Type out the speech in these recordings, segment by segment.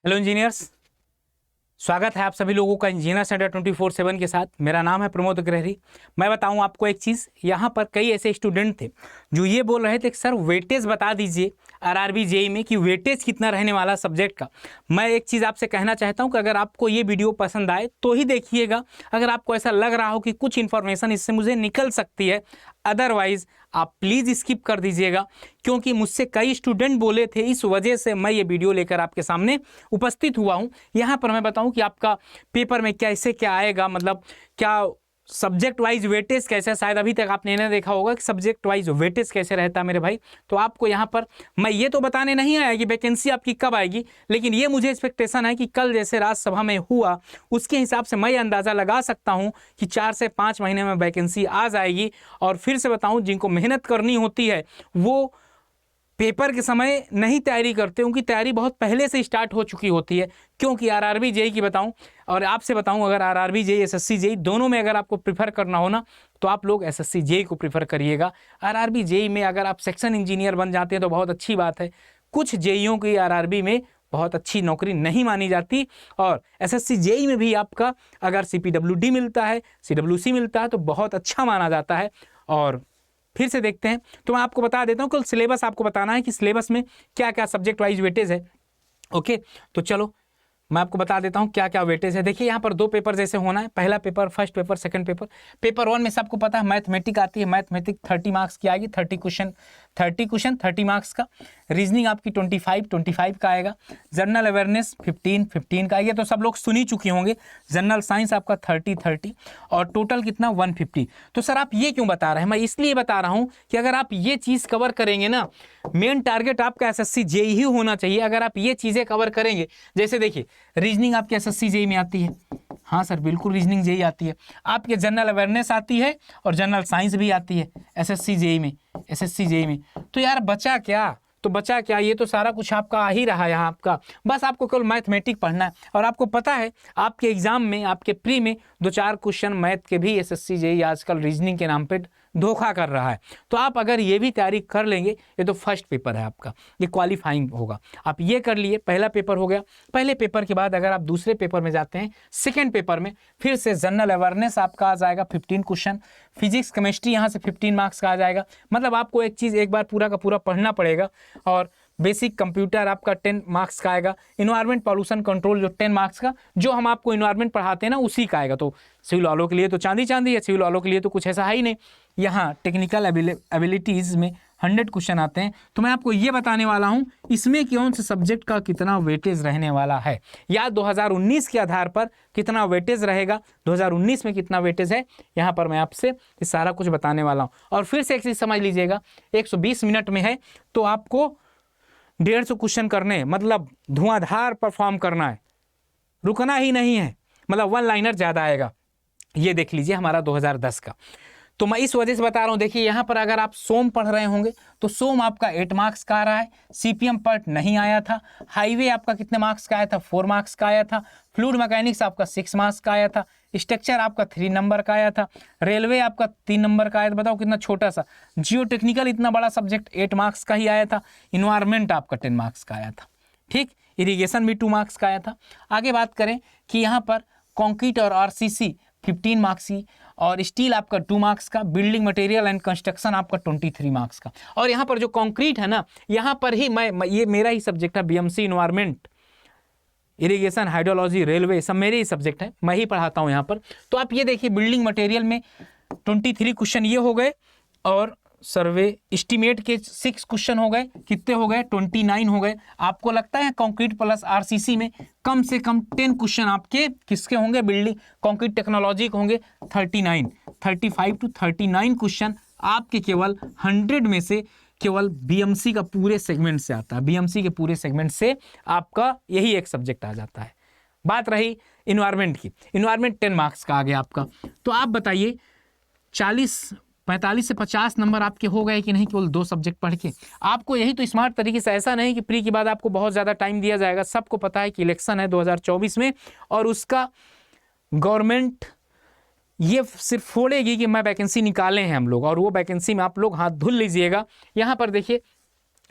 Hello engineers, स्वागत है आप सभी लोगों का इंजीनियर सेंटर 24/7 के साथ। मेरा नाम है प्रमोद अग्रहरी। मैं बताऊं आपको एक चीज़, यहाँ पर कई ऐसे स्टूडेंट थे जो ये बोल रहे थे कि सर वेटेज बता दीजिए आरआरबी जेई में कि वेटेज कितना रहने वाला सब्जेक्ट का। मैं एक चीज़ आपसे कहना चाहता हूं कि अगर आपको ये वीडियो पसंद आए तो ही देखिएगा। अगर आपको ऐसा लग रहा हो कि कुछ इन्फॉर्मेशन इससे मुझे निकल सकती है, अदरवाइज आप प्लीज़ स्किप कर दीजिएगा, क्योंकि मुझसे कई स्टूडेंट बोले थे, इस वजह से मैं ये वीडियो लेकर आपके सामने उपस्थित हुआ हूँ। यहाँ पर मैं बताऊँ कि आपका पेपर में कैसे क्या आएगा, मतलब क्या सब्जेक्ट वाइज वेटेज कैसे, शायद अभी तक आपने नहीं देखा होगा कि सब्जेक्ट वाइज वेटेज कैसे रहता है मेरे भाई। तो आपको यहाँ पर मैं ये तो बताने नहीं आया कि वैकेंसी आपकी कब आएगी, लेकिन ये मुझे एक्सपेक्टेशन है कि कल जैसे राज्यसभा में हुआ उसके हिसाब से मैं अंदाज़ा लगा सकता हूँ कि 4 से 5 महीने में वैकेंसी आ जाएगी। और फिर से बताऊँ, जिनको मेहनत करनी होती है वो पेपर के समय नहीं तैयारी करते, उनकी तैयारी बहुत पहले से स्टार्ट हो चुकी होती है। क्योंकि आरआरबी जेई की बताऊं और आपसे बताऊं, अगर आरआरबी जेई एसएससी जेई दोनों में अगर आपको प्रीफर करना हो ना, तो आप लोग एसएससी जेई को प्रीफर करिएगा। आरआरबी जेई में अगर आप सेक्शन इंजीनियर बन जाते हैं तो बहुत अच्छी बात है। कुछ जेईओं की आरआरबी में बहुत अच्छी नौकरी नहीं मानी जाती, और एसएससी जेई में भी आपका अगर सीपीडब्ल्यूडी मिलता है, सीडब्ल्यूसी मिलता है तो बहुत अच्छा माना जाता है। और फिर से देखते हैं, तो मैं आपको बता देता हूँ कल सिलेबस आपको बताना है कि सिलेबस में क्या क्या सब्जेक्ट वाइज वेटेज है। ओके, तो चलो मैं आपको बता देता हूँ क्या क्या वेटेज है। देखिए यहाँ पर 2 पेपर जैसे होना है, पहला paper, first paper, second paper. Paper 1 में सबको पता है मैथमेटिक आती है। मैथमेटिक 30 मार्क्स की आएगी, 30 क्वेश्चन 30 मार्क्स का। रीजनिंग आपकी 25 का आएगा। जनरल अवेयरनेस 15 का आएगा, तो सब लोग सुन ही चुके होंगे। जनरल साइंस आपका 30 और टोटल कितना 150। तो सर आप ये क्यों बता रहे हैं? मैं इसलिए बता रहा हूँ कि अगर आप ये चीज़ कवर करेंगे ना, मेन टारगेट आपका एसएससी जेई ही होना चाहिए। अगर आप ये चीज़ें कवर करेंगे, जैसे देखिए रीजनिंग आपकी एसएससी जेई में आती है। हाँ सर बिल्कुल, रीजनिंग जेई आती है। आपके जनरल अवेयरनेस आती है और जनरल साइंस भी आती है एसएससी जेई में। तो यार बचा क्या? ये तो सारा कुछ आपका आ ही रहा है यहाँ आपका। बस आपको केवल मैथमेटिक पढ़ना है। और आपको पता है आपके एग्जाम में, आपके प्री में 2-4 क्वेश्चन मैथ के भी एसएससी जेई आजकल रीजनिंग के नाम पे धोखा कर रहा है। तो आप अगर ये भी तैयारी कर लेंगे, ये तो फर्स्ट पेपर है आपका, ये क्वालिफाइंग होगा। आप ये कर लिए, पहला पेपर हो गया। पहले पेपर के बाद अगर आप दूसरे पेपर में जाते हैं, सेकेंड पेपर में फिर से जनरल अवेयरनेस आपका आ जाएगा 15 क्वेश्चन। फिजिक्स केमिस्ट्री यहाँ से 15 मार्क्स का आ जाएगा। मतलब आपको एक चीज़ एक बार पूरा का पूरा पढ़ना पड़ेगा। और बेसिक कंप्यूटर आपका 10 मार्क्स का आएगा। इन्वायरमेंट पॉल्यूशन कंट्रोल जो 10 मार्क्स का, जो हम आपको इन्वायरमेंट पढ़ाते हैं ना, उसी का आएगा। तो सिविल वालों के लिए तो चांदी है, सिविल वालों के लिए तो कुछ ऐसा है ही नहीं। यहाँ टेक्निकल एबिलिटीज़ में 100 क्वेश्चन आते हैं। तो मैं आपको ये बताने वाला हूँ इसमें कौन से सब्जेक्ट का कितना वेटेज रहने वाला है, या 2019 के आधार पर कितना वेटेज रहेगा, 2019 में कितना वेटेज है, यहाँ पर मैं आपसे ये सारा कुछ बताने वाला हूँ। और फिर से एक चीज़ समझ लीजिएगा, 120 मिनट में है तो आपको 150 क्वेश्चन करने, मतलब धुआंधार परफॉर्म करना है, रुकना ही नहीं है। मतलब 1 लाइनर ज़्यादा आएगा। ये देख लीजिए हमारा 2010 का। तो मैं इस वजह से बता रहा हूँ। देखिए यहाँ पर अगर आप सोम पढ़ रहे होंगे तो सोम आपका 8 मार्क्स का आ रहा है। सीपीएम पार्ट नहीं आया था। हाईवे आपका कितने मार्क्स का आया था? 4 मार्क्स का आया था। फ्लूइड मैकेनिक्स आपका 6 मार्क्स का आया था। स्ट्रक्चर आपका 3 नंबर का आया था। रेलवे आपका 3 नंबर का आया था। बताओ कितना छोटा सा। जियो टेक्निकल इतना बड़ा सब्जेक्ट 8 मार्क्स का ही आया था। इन्वायरमेंट आपका 10 मार्क्स का आया था। ठीक, इरिगेशन भी 2 मार्क्स का आया था। आगे बात करें कि यहाँ पर कंक्रीट और आरसीसी 15 मार्क्स की, और स्टील आपका 2 मार्क्स का, बिल्डिंग मटेरियल एंड कंस्ट्रक्शन आपका 23 मार्क्स का। और यहाँ पर जो कंक्रीट है ना, यहाँ पर ही ये मेरा ही सब्जेक्ट है। BMC, environment, irrigation, hydrology, railway सब मेरे ही सब्जेक्ट है, मैं ही पढ़ाता हूँ यहाँ पर। तो आप ये देखिए बिल्डिंग मटेरियल में 23 क्वेश्चन ये हो गए, और सर्वे एस्टीमेट के 6 क्वेश्चन हो गए। कितने हो गए? 29 हो गए। आपको लगता है कंक्रीट प्लस आरसीसी में कम से कम 10 क्वेश्चन आपके किसके होंगे? बिल्डिंग कंक्रीट टेक्नोलॉजी के होंगे। 35 to 39 क्वेश्चन आपके केवल 100 में से केवल बीएमसी का पूरे सेगमेंट से आता है। बीएमसी के पूरे सेगमेंट से आपका यही एक सब्जेक्ट आ जाता है। बात रही इन्वायरमेंट की, इन्वायरमेंट 10 मार्क्स का आ गया आपका। तो आप बताइए 45 से 50 नंबर आपके हो गए कि नहीं, केवल 2 सब्जेक्ट पढ़ के? आपको यही तो स्मार्ट तरीके से, ऐसा नहीं कि प्री के बाद आपको बहुत ज़्यादा टाइम दिया जाएगा। सबको पता है कि इलेक्शन है 2024 में, और उसका गवर्नमेंट ये सिर्फ फोड़ेगी कि मैं वैकेंसी निकाले हैं हम लोग, और वो वैकेंसी में आप लोग हाथ धुल लीजिएगा। यहाँ पर देखिए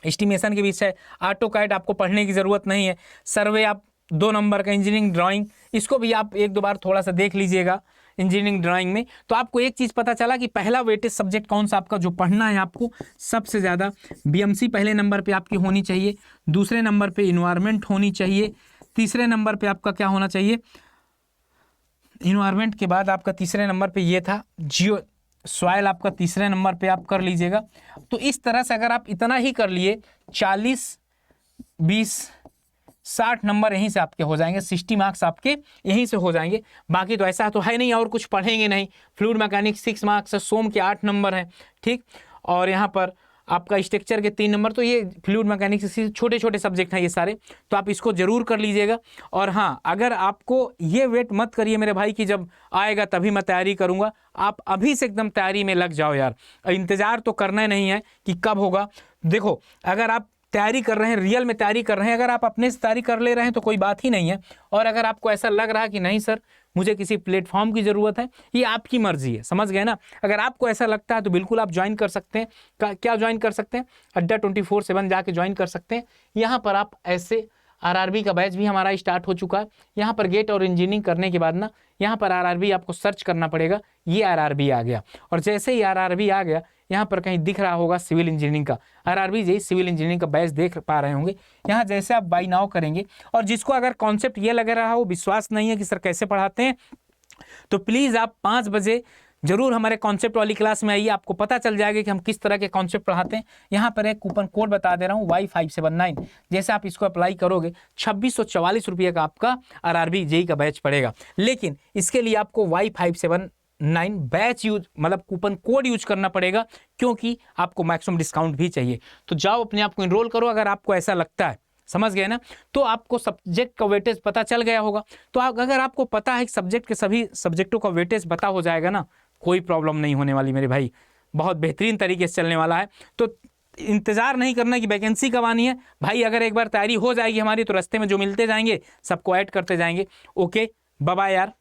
एस्टिमेशन के विषय, ऑटो कैड आपको पढ़ने की ज़रूरत नहीं है। सर्वे आप 2 नंबर का इंजीनियरिंग ड्राइंग, इसको भी आप एक दो बार थोड़ा सा देख लीजिएगा इंजीनियरिंग ड्राइंग में। तो आपको एक चीज़ पता चला कि पहला वेटेज सब्जेक्ट कौन सा आपका जो पढ़ना है आपको सबसे ज़्यादा, बीएमसी पहले नंबर पे आपकी होनी चाहिए, दूसरे नंबर पे इन्वायरमेंट होनी चाहिए, तीसरे नंबर पे आपका क्या होना चाहिए, इन्वायरमेंट के बाद आपका तीसरे नंबर पे ये था जियो सॉइल, आपका तीसरे नंबर पे आप कर लीजिएगा। तो इस तरह से अगर आप इतना ही कर लिए 40 20 60 नंबर यहीं से आपके हो जाएंगे, 60 मार्क्स आपके यहीं से हो जाएंगे। बाकी तो ऐसा तो है नहीं और कुछ पढ़ेंगे नहीं। फ्लूइड मैकेनिक्स 6 मार्क्स है, सोम के 8 नंबर हैं, ठीक। और यहाँ पर आपका स्ट्रक्चर के 3 नंबर। तो ये फ्लूइड मैकेनिक्स छोटे छोटे सब्जेक्ट हैं ये सारे, तो आप इसको जरूर कर लीजिएगा। और हाँ, अगर आपको ये वेट मत करिए मेरे भाई कि जब आएगा तभी मैं तैयारी करूँगा, आप अभी से एकदम तैयारी में लग जाओ यार। इंतज़ार तो करना नहीं है कि कब होगा। देखो, अगर आप तैयारी कर रहे हैं, रियल में तैयारी कर रहे हैं, अगर आप अपने से तैयारी कर ले रहे हैं तो कोई बात ही नहीं है। और अगर आपको ऐसा लग रहा है कि नहीं सर मुझे किसी प्लेटफॉर्म की ज़रूरत है, ये आपकी मर्जी है, समझ गए ना। अगर आपको ऐसा लगता है तो बिल्कुल आप ज्वाइन कर सकते हैं। क्या ज्वाइन कर सकते हैं? अड्डा 24/7 जाके ज्वाइन कर सकते हैं। यहाँ पर आप ऐसे आरआरबी का बैच भी हमारा स्टार्ट हो चुका है। यहाँ पर गेट और इंजीनियरिंग करने के बाद ना यहाँ पर आरआरबी आपको सर्च करना पड़ेगा, ये आरआरबी आ गया। और जैसे ही आरआरबी आ गया, यहाँ पर कहीं दिख रहा होगा सिविल इंजीनियरिंग का आरआरबी, यही सिविल इंजीनियरिंग का बैच देख पा रहे होंगे। यहाँ जैसे आप बाई नाउ करेंगे, और जिसको अगर कॉन्सेप्ट ये लग रहा हो, विश्वास नहीं है कि सर कैसे पढ़ाते हैं, तो प्लीज़ आप 5 बजे जरूर हमारे कॉन्सेप्ट वाली क्लास में आइए, आपको पता चल जाएगा कि हम किस तरह के कॉन्सेप्ट पढ़ाते हैं। यहाँ पर एक कूपन कोड बता दे रहा हूँ Y579, जैसे आप इसको अप्लाई करोगे 2644 रुपये का आपका आरआरबी जेई का बैच पड़ेगा। लेकिन इसके लिए आपको Y579 बैच यूज मतलब कूपन कोड यूज करना पड़ेगा, क्योंकि आपको मैक्सिमम डिस्काउंट भी चाहिए। तो जाओ अपने आप को इनरोल करो अगर आपको ऐसा लगता है, समझ गए ना। तो आपको सब्जेक्ट का वेटेज पता चल गया होगा। तो अगर आपको पता है कि सब्जेक्ट के सभी सब्जेक्टों का वेटेज पता हो जाएगा ना, कोई प्रॉब्लम नहीं होने वाली मेरे भाई, बहुत बेहतरीन तरीके से चलने वाला है। तो इंतजार नहीं करना कि वैकेंसी कब आनी है भाई। अगर एक बार तैयारी हो जाएगी हमारी तो रास्ते में जो मिलते जाएंगे सबको ऐड करते जाएंगे। ओके, बाय बाय यार।